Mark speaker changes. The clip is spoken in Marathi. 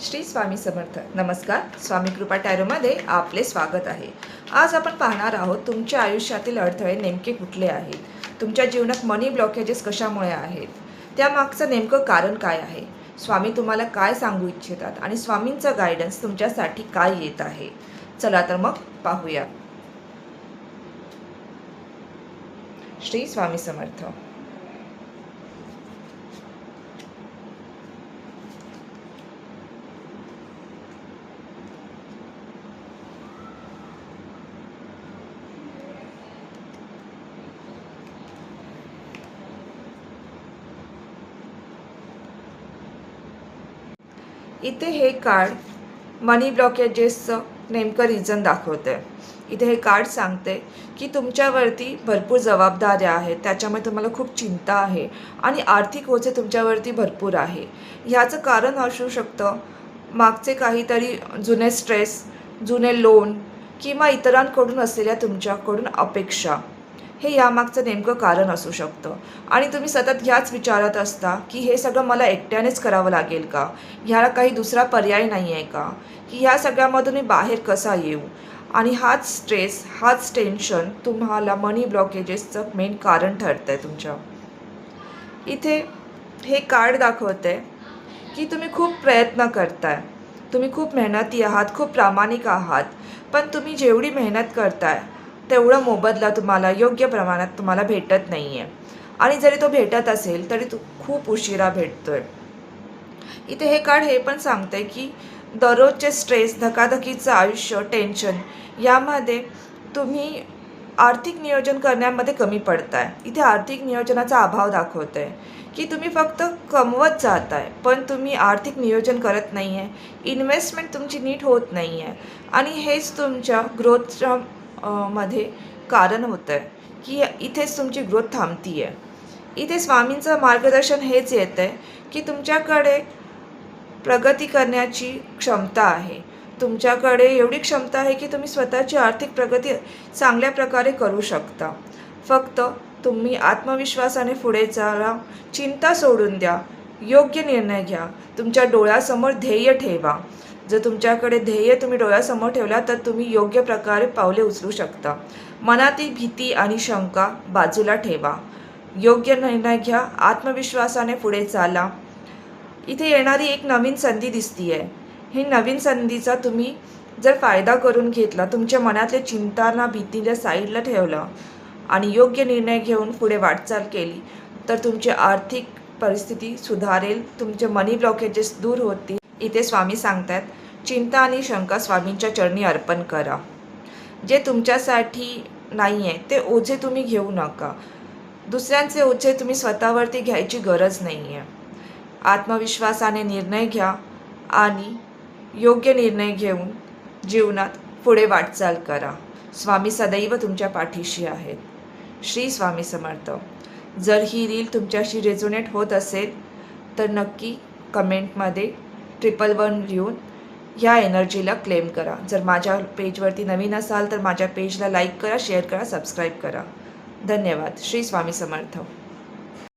Speaker 1: श्री स्वामी समर्थ. नमस्कार. स्वामी कृपा टॅरोमध्ये आपले स्वागत आहे. आज आपण पाहणार आहोत तुमच्या आयुष्यातील अडथळे नेमके कुठले आहेत, तुमच्या जीवनात मनी ब्लॉकेजेस कशामुळे आहेत, त्यामागचं नेमकं कारण काय आहे, स्वामी तुम्हाला काय सांगू इच्छितात आणि स्वामींचं गायडन्स तुमच्यासाठी काय येत आहे. चला तर मग पाहूया. श्री स्वामी समर्थ. इथे हे कार्ड मनी ब्लॉकेजेसचं नेमकं रिझन दाखवते. इथे हे कार्ड सांगते की तुमच्यावरती भरपूर जबाबदाऱ्या आहेत, त्याच्यामुळे तुम्हाला खूप चिंता आहे आणि आर्थिक ओझे तुमच्यावरती भरपूर आहे. ह्याचं कारण असू शकतं मागचे काहीतरी जुने स्ट्रेस, जुने लोन किंवा इतरांकडून असलेल्या तुमच्याकडून अपेक्षा. हे यामागचं नेमकं कारण असू शकतं आणि तुम्ही सतत ह्याच विचारात असता की हे सगळं मला एकट्यानेच करावं लागेल का, ह्याला काही दुसरा पर्याय नाही आहे का, की ह्या सगळ्यामधून मी बाहेर कसा येऊ. आणि हाच स्ट्रेस, हाच टेन्शन तुम्हाला मनी ब्लॉकेजेसचं मेन कारण ठरतं आहे तुमच्या. इथे हे कार्ड दाखवते की तुम्ही खूप प्रयत्न करताय, तुम्ही खूप मेहनती आहात, खूप प्रामाणिक आहात, पण तुम्ही जेवढी मेहनत करताय तेवढा मोबदला तुम्हाला योग्य प्रमाणात तुम्हाला भेटत नाही आहे आणि जरी तो भेटत असेल तरी तो खूप उशिरा भेटतो आहे. इथे हे कार्ड हे पण सांगते की दररोजचे स्ट्रेस, धकाधकीचं आयुष्य, टेन्शन यामध्ये तुम्ही आर्थिक नियोजन करण्यामध्ये कमी पडताय. इथे आर्थिक नियोजनाचा अभाव दाखवत आहे की तुम्ही फक्त कमवत जात आहे पण तुम्ही आर्थिक नियोजन करत नाही आहे, इन्व्हेस्टमेंट तुमची नीट होत नाही आहे आणि हेच तुमच्या ग्रोथच्या मध्ये कारण होतं आहे की इथेच तुमची ग्रोथ थांबती आहे. इथे स्वामींचं मार्गदर्शन हेच येतं आहे की तुमच्याकडे प्रगती करण्याची क्षमता आहे, तुमच्याकडे एवढी क्षमता आहे की तुम्ही स्वतःची आर्थिक प्रगती चांगल्या प्रकारे करू शकता. फक्त तुम्ही आत्मविश्वासाने पुढे चाला, चिंता सोडून द्या, योग्य निर्णय घ्या, तुमच्या डोळ्यासमोर ध्येय ठेवा. जर तुमच्याकडे ध्येय तुम्ही डोळ्यासमोर ठेवला तर तुम्ही योग्य प्रकारे पावले उचलू शकता. मनातील भीती आणि शंका बाजूला ठेवा, योग्य निर्णय घ्या, आत्मविश्वासाने पुढे चाला. इथे येणारी एक नवीन संधी दिसती आहे. ही नवीन संधीचा तुम्ही जर फायदा करून घेतला, तुमच्या मनातल्या चिंतांना, भीतीला साईडला ठेवलं आणि योग्य निर्णय घेऊन पुढे वाटचाल केली तर तुमची आर्थिक परिस्थिती सुधारेल, तुमचे मनी ब्लॉकेजेस दूर होतील. इथे स्वामी सांगतात चिंता आणि शंका स्वामींच्या चरणी अर्पण करा. जे तुमच्यासाठी नाही आहे ते ओझे तुम्ही घेऊ नका. दुसऱ्यांचे ओझे तुम्ही स्वतःवरती घ्यायची गरज नाही आहे. आत्मविश्वासाने निर्णय घ्या आणि योग्य निर्णय घेऊन जीवनात पुढे वाटचाल करा. स्वामी सदैव तुमच्या पाठीशी आहेत. श्री स्वामी समर्थ. जर ही रील तुमच्याशी रेझोनेट होत असेल तर नक्की कमेंटमध्ये 111 लिहून ह्या एनर्जीला क्लेम करा. जर माझ्या पेजवरती नवीन असाल तर माझ्या पेजला लाईक करा, शेअर करा, सबस्क्राईब करा. धन्यवाद. श्री स्वामी समर्थ.